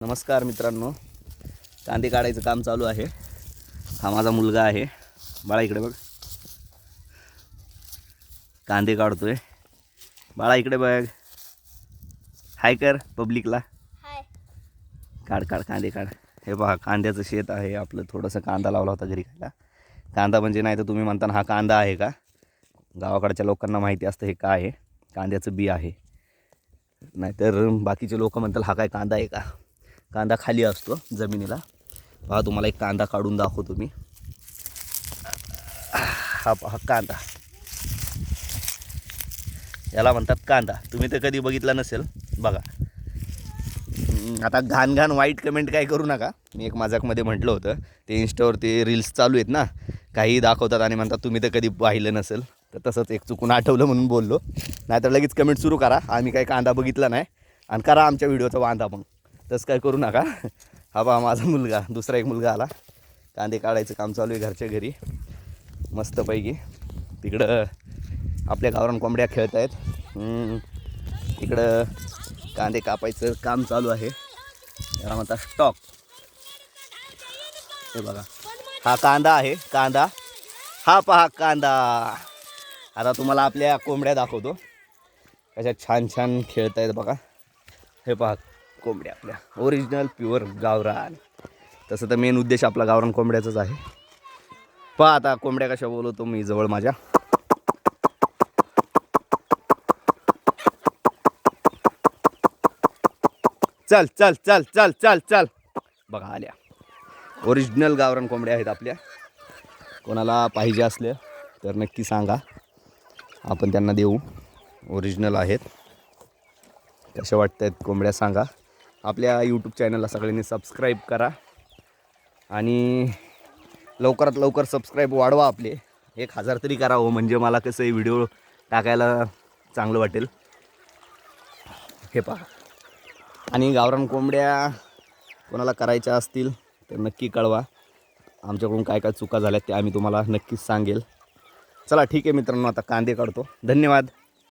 नमस्कार मित्रांनो, कांदे काढायचं काम चालू आहे. हा माझा मुलगा आहे. बाळा इकडे बघ, कांदे काढतोय. बाळा इकडे बघ, हाय कर पब्लिकला. हाय. काढ काढ कांदे काढ. हे पहा, कांद्याचं शेत आहे आपलं. थोडंसं कांदा लावला होता घरी खायला. कांदा म्हणजे नाही तर तुम्ही म्हणता हा कांदा आहे का. गावाकडच्या लोकांना माहिती असतं हे काय आहे. कांद्याचं बी आहे. नाहीतर बाकीचे लोक म्हणतात हा काय कांदा आहे का. कांदा खाली असतो जमिनीला. पहा, तुम्हाला एक कांदा काढून दाखवतो मी. हा पहा कांदा, याला म्हणतात कांदा. तुम्ही तर कधी बघितला नसेल, बघा. आता घाण घाण वाईट कमेंट काय करू नका. मी एक मजाकमध्ये म्हटलं होतं, ते इंस्टावर ते रील्स चालू आहेत ना, काही दाखवतात आणि म्हणतात तुम्ही तर कधी पाहिलं नसेल. तर तसंच एक चुकून आठवलं म्हणून बोललो. नाहीतर लगेच कमेंट सुरू करा, आम्ही काही कांदा बघितला नाही आणि करा आमच्या व्हिडिओचा वांदा. मग तसं काय करू नका. हा बा माझा मुलगा, दुसरा एक मुलगा आला. कांदे काढायचं काम चालू आहे घरच्या घरी मस्तपैकी. तिकडं आपल्या गावरान कोंबड्या खेळत आहेत. इकडं कांदे कापायचं काम चालू आहे. याला म्हणतात स्टॉक. हे बघा, हा कांदा आहे. कांदा हा पहा कांदा. आता तुम्हाला आपल्या कोंबड्या दाखवतो कशा छान छान खेळत आहेत बघा. हे पहा कोंबड्या आपल्या ओरिजिनल प्युअर गावरान. तसं तर मेन उद्देश आपला गावरान कोंबड्याचाच आहे. पहा आता कोंबड्या कशा बोलवतो मी जवळ माझ्या. चल चल चल चल चल चल. बघा आल्या. ओरिजिनल गावरान कोंबड्या आहेत आपल्या. कोणाला पाहिजे असले तर नक्की सांगा, आपण त्यांना देऊ. ओरिजिनल आहेत. कशा वाटत आहेत कोंबड्या सांगा. आपल्या यूट्यूब चॅनलला सगळ्यांनी सबस्क्राईब करा आणि लवकरात लवकर सबस्क्राईब वाढवा. आपले 1000 तरी करा हो, म्हणजे मला कसं आहे व्हिडिओ टाकायला चांगलं वाटेल. हे पहा. आणि गावरान कोंबड्या कोणाला करायच्या असतील तर नक्की कळवा. आमच्याकडून काय काय चुका झाल्या ते आम्ही तुम्हाला नक्कीच सांगेल. चला ठीक आहे मित्रांनो, आता कांदे काढतो. धन्यवाद.